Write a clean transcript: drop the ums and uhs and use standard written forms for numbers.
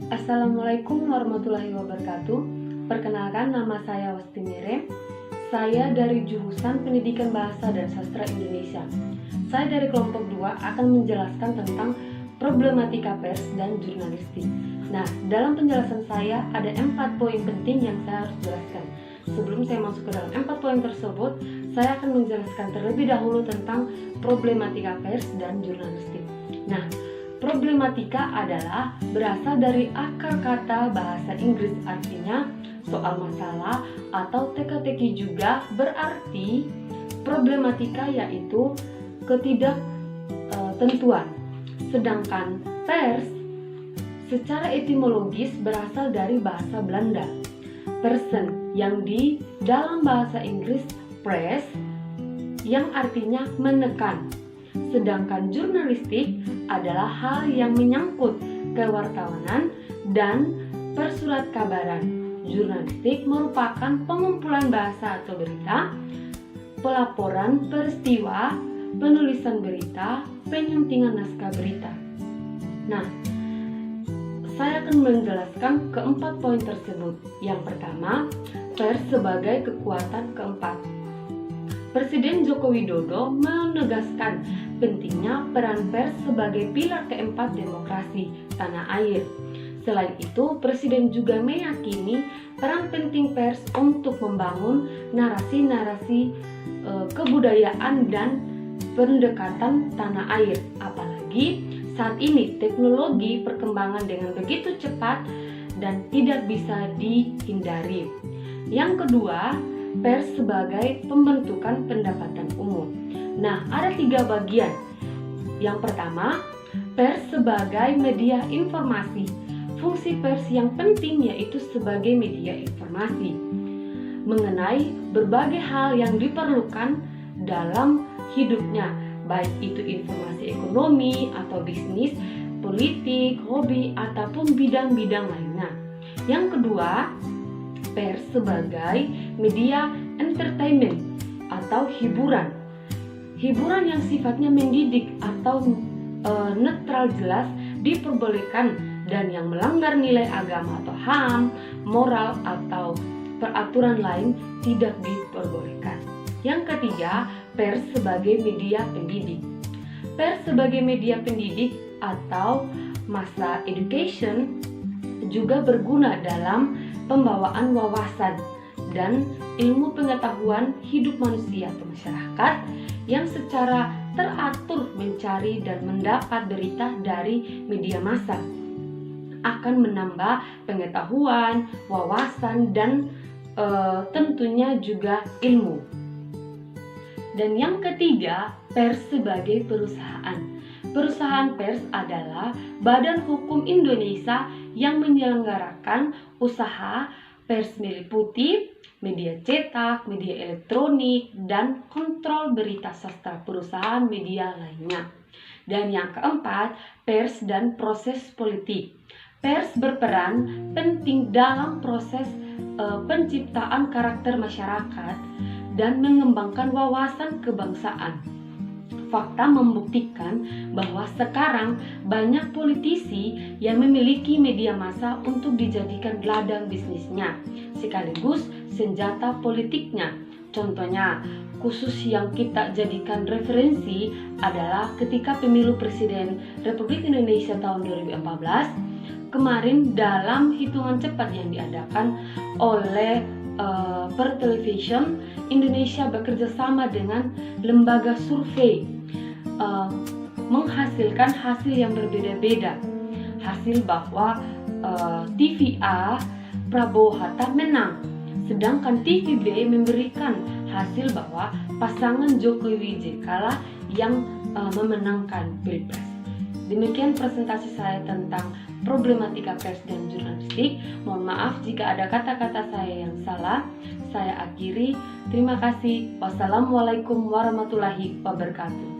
Assalamualaikum warahmatullahi wabarakatuh. Perkenalkan, nama saya Wasti Mirem. Saya dari jurusan Pendidikan Bahasa dan Sastra Indonesia. Saya dari kelompok 2 akan menjelaskan tentang problematika pers dan jurnalistik. Nah, dalam penjelasan saya ada 4 poin penting yang saya harus jelaskan. Sebelum saya masuk ke dalam 4 poin tersebut, saya akan menjelaskan terlebih dahulu tentang problematika pers dan jurnalistik. Nah, problematika adalah berasal dari akar kata bahasa Inggris, artinya soal masalah, atau teka-teki juga berarti problematika, yaitu ketidaktentuan. Sedangkan pers secara etimologis berasal dari bahasa Belanda, person, yang di dalam bahasa Inggris press, yang artinya menekan. Sedangkan jurnalistik adalah hal yang menyangkut kewartawanan dan persurat kabaran. Jurnalistik merupakan pengumpulan bahasa atau berita, pelaporan peristiwa, penulisan berita, penyuntingan naskah berita. Nah, saya akan menjelaskan keempat poin tersebut. Yang pertama, pers sebagai kekuatan keempat. Presiden Joko Widodo menegaskan pentingnya peran pers sebagai pilar keempat demokrasi tanah air. Selain itu, Presiden juga meyakini peran penting pers untuk membangun narasi-narasi kebudayaan dan pendekatan tanah air. Apalagi saat ini teknologi perkembangan dengan begitu cepat dan tidak bisa dihindari. Yang kedua, pers sebagai pembentukan pendapatan umum. Nah, ada 3 bagian. Yang pertama, pers sebagai media informasi. Fungsi pers yang penting yaitu sebagai media informasi mengenai berbagai hal yang diperlukan dalam hidupnya, baik itu informasi ekonomi atau bisnis, politik, hobi, ataupun bidang-bidang lainnya. Yang kedua, pers sebagai media entertainment atau hiburan. Hiburan yang sifatnya mendidik atau netral jelas diperbolehkan, dan yang melanggar nilai agama atau HAM, moral atau peraturan lain tidak diperbolehkan. Yang ketiga, pers sebagai media pendidik. Pers sebagai media pendidik atau massa education juga berguna dalam pembawaan wawasan dan ilmu pengetahuan hidup manusia atau masyarakat yang secara teratur mencari dan mendapat berita dari media massa, akan menambah pengetahuan, wawasan, dan tentunya juga ilmu. Dan yang ketiga, pers sebagai perusahaan. Perusahaan pers adalah badan hukum Indonesia yang menyelenggarakan usaha pers meliputi media cetak, media elektronik, dan kontrol berita serta perusahaan media lainnya. Dan yang keempat, pers dan proses politik. Pers berperan penting dalam proses penciptaan karakter masyarakat dan mengembangkan wawasan kebangsaan. Fakta membuktikan bahwa sekarang banyak politisi yang memiliki media massa untuk dijadikan ladang bisnisnya, sekaligus senjata politiknya. Contohnya, khusus yang kita jadikan referensi adalah ketika pemilu Presiden Republik Indonesia tahun 2014 kemarin, dalam hitungan cepat yang diadakan oleh Pertelevision Indonesia bekerja sama dengan lembaga survei menghasilkan hasil yang berbeda-beda. Hasil bahwa TV A Prabowo Hatta menang, sedangkan TV B memberikan hasil bahwa pasangan Jokowi JK lah yang memenangkan Pilpres. Demikian presentasi saya tentang problematika pers dan jurnalistik. Mohon maaf jika ada kata-kata saya yang salah. Saya akhiri. Terima kasih. Wassalamualaikum warahmatullahi wabarakatuh.